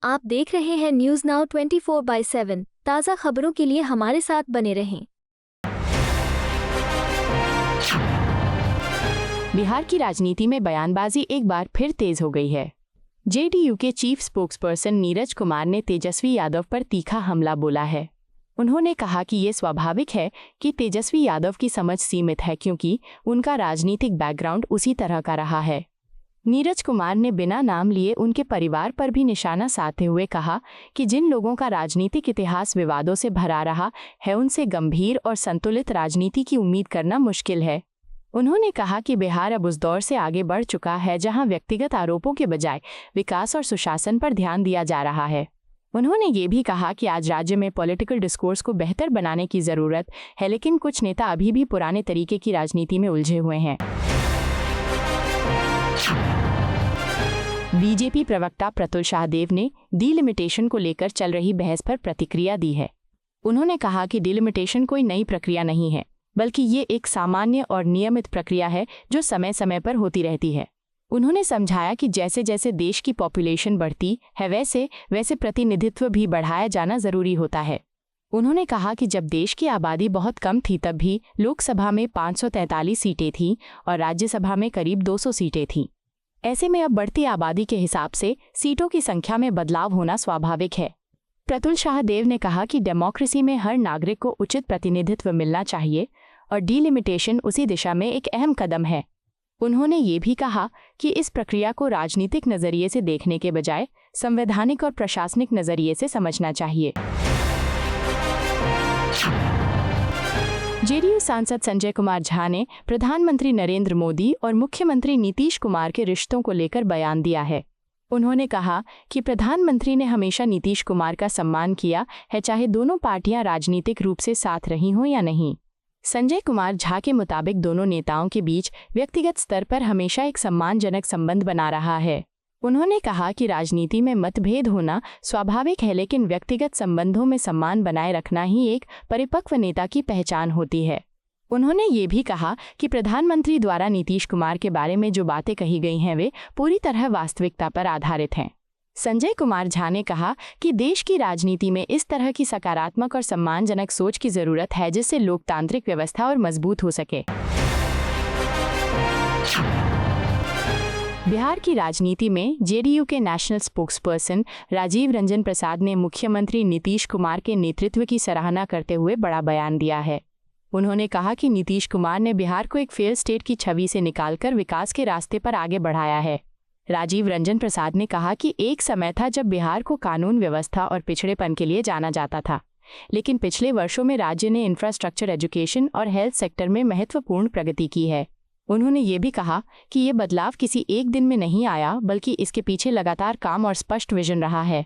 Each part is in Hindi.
आप देख रहे हैं न्यूज नाउ 24/7 ताज़ा खबरों के लिए हमारे साथ बने रहें। बिहार की राजनीति में बयानबाजी एक बार फिर तेज हो गई है। जेडीयू के चीफ स्पोक्सपर्सन नीरज कुमार ने तेजस्वी यादव पर तीखा हमला बोला है। उन्होंने कहा कि ये स्वाभाविक है कि तेजस्वी यादव की समझ सीमित है क्योंकि उनका राजनीतिक बैकग्राउंड उसी तरह का रहा है। नीरज कुमार ने बिना नाम लिए उनके परिवार पर भी निशाना साधते हुए कहा कि जिन लोगों का राजनीतिक इतिहास विवादों से भरा रहा है उनसे गंभीर और संतुलित राजनीति की उम्मीद करना मुश्किल है। उन्होंने कहा कि बिहार अब उस दौर से आगे बढ़ चुका है जहां व्यक्तिगत आरोपों के बजाय विकास और सुशासन पर ध्यान दिया जा रहा है। उन्होंने ये भी कहा कि आज राज्य में पॉलिटिकल डिस्कोर्स को बेहतर बनाने की ज़रूरत है, लेकिन कुछ नेता अभी भी पुराने तरीके की राजनीति में उलझे हुए हैं। बीजेपी प्रवक्ता प्रतुल शाहदेव ने डिलिमिटेशन को लेकर चल रही बहस पर प्रतिक्रिया दी है। उन्होंने कहा कि डिलिमिटेशन कोई नई प्रक्रिया नहीं है, बल्कि ये एक सामान्य और नियमित प्रक्रिया है जो समय समय पर होती रहती है। उन्होंने समझाया कि जैसे जैसे देश की पॉपुलेशन बढ़ती है वैसे वैसे प्रतिनिधित्व भी बढ़ाया जाना जरूरी होता है। उन्होंने कहा कि जब देश की आबादी बहुत कम थी तब भी लोकसभा में 543 सीटें थीं और राज्यसभा में करीब 200 सीटें थीं। ऐसे में अब बढ़ती आबादी के हिसाब से सीटों की संख्या में बदलाव होना स्वाभाविक है। प्रतुल शाहदेव ने कहा कि डेमोक्रेसी में हर नागरिक को उचित प्रतिनिधित्व मिलना चाहिए और डिलिमिटेशन उसी दिशा में एक अहम कदम है। उन्होंने ये भी कहा कि इस प्रक्रिया को राजनीतिक नजरिए से देखने के बजाय संवैधानिक और प्रशासनिक नजरिए से समझना चाहिए। जेडीयू सांसद संजय कुमार झा ने प्रधानमंत्री नरेंद्र मोदी और मुख्यमंत्री नीतीश कुमार के रिश्तों को लेकर बयान दिया है। उन्होंने कहा कि प्रधानमंत्री ने हमेशा नीतीश कुमार का सम्मान किया है, चाहे दोनों पार्टियां राजनीतिक रूप से साथ रही हों या नहीं। संजय कुमार झा के मुताबिक दोनों नेताओं के बीच व्यक्तिगत स्तर पर हमेशा एक सम्मानजनक संबंध बना रहा है। उन्होंने कहा कि राजनीति में मतभेद होना स्वाभाविक है, लेकिन व्यक्तिगत संबंधों में सम्मान बनाए रखना ही एक परिपक्व नेता की पहचान होती है। उन्होंने ये भी कहा कि प्रधानमंत्री द्वारा नीतीश कुमार के बारे में जो बातें कही गई हैं वे पूरी तरह वास्तविकता पर आधारित हैं। संजय कुमार झा ने कहा कि देश की राजनीति में इस तरह की सकारात्मक और सम्मानजनक सोच की जरूरत है जिससे लोकतांत्रिक व्यवस्था और मजबूत हो सके। बिहार की राजनीति में जेडीयू के नेशनल स्पोक्सपर्सन राजीव रंजन प्रसाद ने मुख्यमंत्री नीतीश कुमार के नेतृत्व की सराहना करते हुए बड़ा बयान दिया है। उन्होंने कहा कि नीतीश कुमार ने बिहार को एक फेल स्टेट की छवि से निकालकर विकास के रास्ते पर आगे बढ़ाया है। राजीव रंजन प्रसाद ने कहा कि एक समय था जब बिहार को कानून व्यवस्था और पिछड़ेपन के लिए जाना जाता था, लेकिन पिछले वर्षों में राज्य ने इंफ्रास्ट्रक्चर, एजुकेशन और हेल्थ सेक्टर में महत्वपूर्ण प्रगति की है। उन्होंने ये भी कहा कि ये बदलाव किसी एक दिन में नहीं आया, बल्कि इसके पीछे लगातार काम और स्पष्ट विजन रहा है।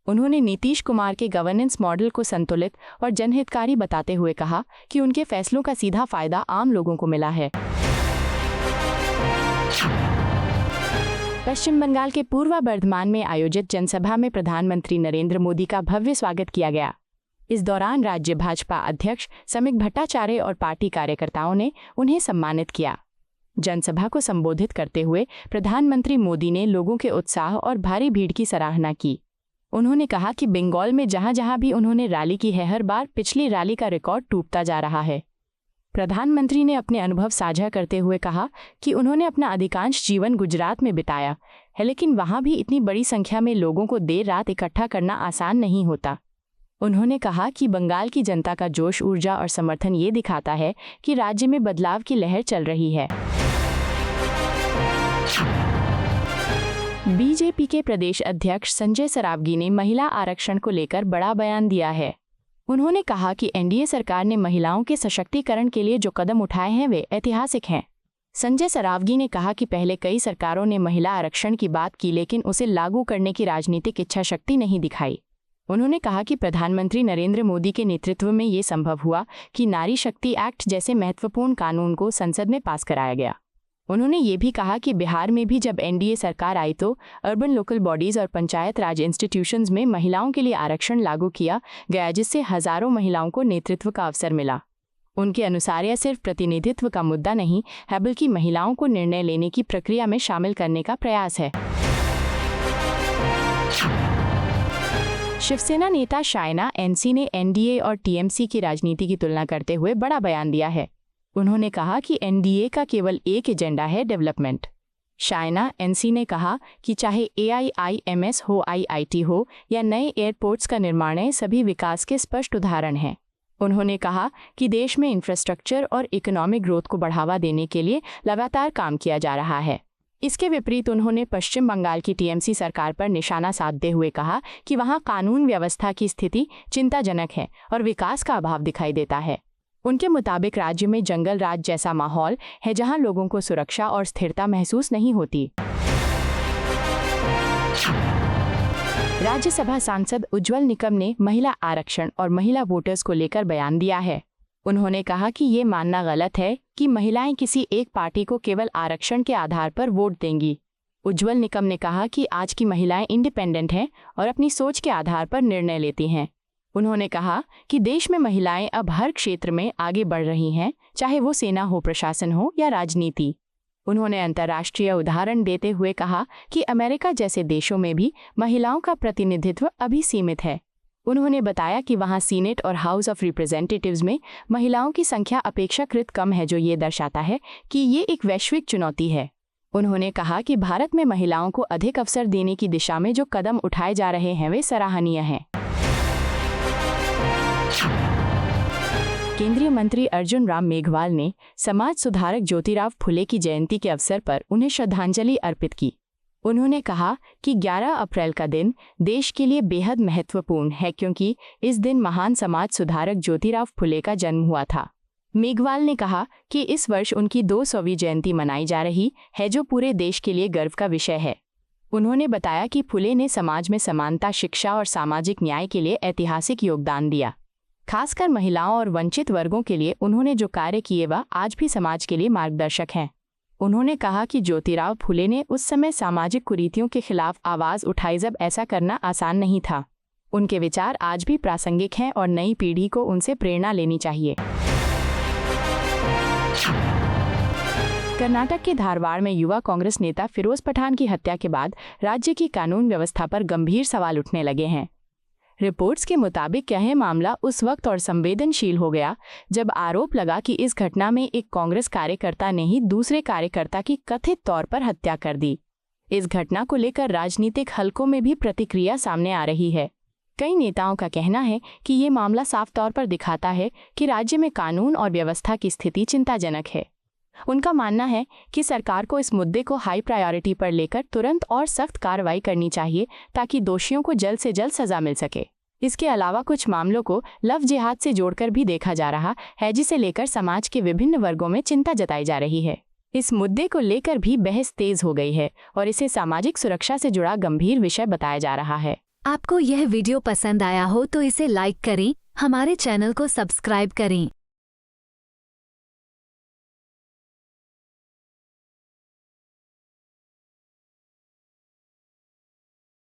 उन्होंने नीतीश कुमार के गवर्नेंस मॉडल को संतुलित और जनहितकारी बताते हुए कहा कि उनके फैसलों का सीधा फायदा आम लोगों को मिला है। पश्चिम बंगाल के पूर्व बर्धमान में आयोजित जनसभा में प्रधानमंत्री नरेंद्र मोदी का भव्य स्वागत किया गया। इस दौरान राज्य भाजपा अध्यक्ष समिक भट्टाचार्य और पार्टी कार्यकर्ताओं ने उन्हें सम्मानित किया। जनसभा को संबोधित करते हुए प्रधानमंत्री मोदी ने लोगों के उत्साह और भारी भीड़ की सराहना की। उन्होंने कहा कि बंगाल में जहां जहां भी उन्होंने रैली की है, हर बार पिछली रैली का रिकॉर्ड टूटता जा रहा है। प्रधानमंत्री ने अपने अनुभव साझा करते हुए कहा कि उन्होंने अपना अधिकांश जीवन गुजरात में बिताया है, लेकिन वहां भी इतनी बड़ी संख्या में लोगों को देर रात इकट्ठा करना आसान नहीं होता। उन्होंने कहा कि बंगाल की जनता का जोश, ऊर्जा और समर्थन ये दिखाता है कि राज्य में बदलाव की लहर चल रही है। बीजेपी के प्रदेश अध्यक्ष संजय सरावगी ने महिला आरक्षण को लेकर बड़ा बयान दिया है। उन्होंने कहा कि एनडीए सरकार ने महिलाओं के सशक्तिकरण के लिए जो कदम उठाए हैं वे ऐतिहासिक हैं। संजय सरावगी ने कहा कि पहले कई सरकारों ने महिला आरक्षण की बात की, लेकिन उसे लागू करने की राजनीतिक इच्छा शक्ति नहीं दिखाई। उन्होंने कहा कि प्रधानमंत्री नरेंद्र मोदी के नेतृत्व में ये संभव हुआ कि नारी शक्ति एक्ट जैसे महत्वपूर्ण कानून को संसद में पास कराया गया। उन्होंने ये भी कहा कि बिहार में भी जब एनडीए सरकार आई तो अर्बन लोकल बॉडीज और पंचायत राज इंस्टीट्यूशंस में महिलाओं के लिए आरक्षण लागू किया गया, जिससे हजारों महिलाओं को नेतृत्व का अवसर मिला। उनके अनुसार यह सिर्फ प्रतिनिधित्व का मुद्दा नहीं है, बल्कि महिलाओं को निर्णय लेने की प्रक्रिया में शामिल करने का प्रयास है। शिवसेना नेता शायना एनसी ने एनडीए और टीएमसी की राजनीति की तुलना करते हुए बड़ा बयान दिया है। उन्होंने कहा कि एनडीए का केवल एक एजेंडा है, डेवलपमेंट। शायना एनसी ने कहा कि चाहे AIIMS हो, IIT हो या नए एयरपोर्ट्स का निर्माण है, सभी विकास के स्पष्ट उदाहरण हैं। उन्होंने कहा कि देश में इंफ्रास्ट्रक्चर और इकोनॉमिक ग्रोथ को बढ़ावा देने के लिए लगातार काम किया जा रहा है। इसके विपरीत उन्होंने पश्चिम बंगाल की टीएमसी सरकार पर निशाना साधते हुए कहा कि वहां कानून व्यवस्था की स्थिति चिंताजनक है और विकास का अभाव दिखाई देता है। उनके मुताबिक राज्य में जंगल राज जैसा माहौल है जहां लोगों को सुरक्षा और स्थिरता महसूस नहीं होती। राज्यसभा सांसद उज्ज्वल निकम ने महिला आरक्षण और महिला वोटर्स को लेकर बयान दिया है। उन्होंने कहा कि ये मानना गलत है कि महिलाएं किसी एक पार्टी को केवल आरक्षण के आधार पर वोट देंगी। उज्ज्वल निकम ने कहा कि आज की महिलाएं इंडिपेंडेंट हैं और अपनी सोच के आधार पर निर्णय लेती हैं। उन्होंने कहा कि देश में महिलाएं अब हर क्षेत्र में आगे बढ़ रही हैं, चाहे वो सेना हो, प्रशासन हो या राजनीति। उन्होंने अंतर्राष्ट्रीय उदाहरण देते हुए कहा कि अमेरिका जैसे देशों में भी महिलाओं का प्रतिनिधित्व अभी सीमित है। उन्होंने बताया कि वहां सीनेट और हाउस ऑफ रिप्रेजेंटेटिव्स में महिलाओं की संख्या अपेक्षाकृत कम है, जो ये दर्शाता है कि ये एक वैश्विक चुनौती है। उन्होंने कहा कि भारत में महिलाओं को अधिक अवसर देने की दिशा में जो कदम उठाए जा रहे हैं वे सराहनीय हैं। केंद्रीय मंत्री अर्जुन राम मेघवाल ने समाज सुधारक ज्योतिराव फुले की जयंती के अवसर पर उन्हें श्रद्धांजलि अर्पित की। उन्होंने कहा कि 11 अप्रैल का दिन देश के लिए बेहद महत्वपूर्ण है, क्योंकि इस दिन महान समाज सुधारक ज्योतिराव फुले का जन्म हुआ था। मेघवाल ने कहा कि इस वर्ष उनकी 200वीं जयंती मनाई जा रही है, जो पूरे देश के लिए गर्व का विषय है। उन्होंने बताया कि फुले ने समाज में समानता, शिक्षा और सामाजिक न्याय के लिए ऐतिहासिक योगदान दिया। खासकर महिलाओं और वंचित वर्गों के लिए उन्होंने जो कार्य किए वह आज भी समाज के लिए मार्गदर्शक हैं। उन्होंने कहा कि ज्योतिराव फुले ने उस समय सामाजिक कुरीतियों के खिलाफ आवाज़ उठाई जब ऐसा करना आसान नहीं था। उनके विचार आज भी प्रासंगिक हैं और नई पीढ़ी को उनसे प्रेरणा लेनी चाहिए। कर्नाटक के धारवाड़ में युवा कांग्रेस नेता फिरोज पठान की हत्या के बाद राज्य की कानून व्यवस्था पर गंभीर सवाल उठने लगे हैं। रिपोर्ट्स के मुताबिक यह मामला उस वक्त और संवेदनशील हो गया जब आरोप लगा कि इस घटना में एक कांग्रेस कार्यकर्ता ने ही दूसरे कार्यकर्ता की कथित तौर पर हत्या कर दी। इस घटना को लेकर राजनीतिक हलकों में भी प्रतिक्रिया सामने आ रही है। कई नेताओं का कहना है कि ये मामला साफ तौर पर दिखाता है कि राज्य में कानून और व्यवस्था की स्थिति चिंताजनक है। उनका मानना है कि सरकार को इस मुद्दे को हाई प्रायोरिटी पर लेकर तुरंत और सख्त कार्रवाई करनी चाहिए ताकि दोषियों को जल्द से जल्द सजा मिल सके। इसके अलावा कुछ मामलों को लव जिहाद से जोड़कर भी देखा जा रहा है, जिसे लेकर समाज के विभिन्न वर्गों में चिंता जताई जा रही है। इस मुद्दे को लेकर भी बहस तेज हो गई है और इसे सामाजिक सुरक्षा से जुड़ा गंभीर विषय बताया जा रहा है। आपको यह वीडियो पसंद आया हो तो इसे लाइक करें, हमारे चैनल को सब्सक्राइब करें।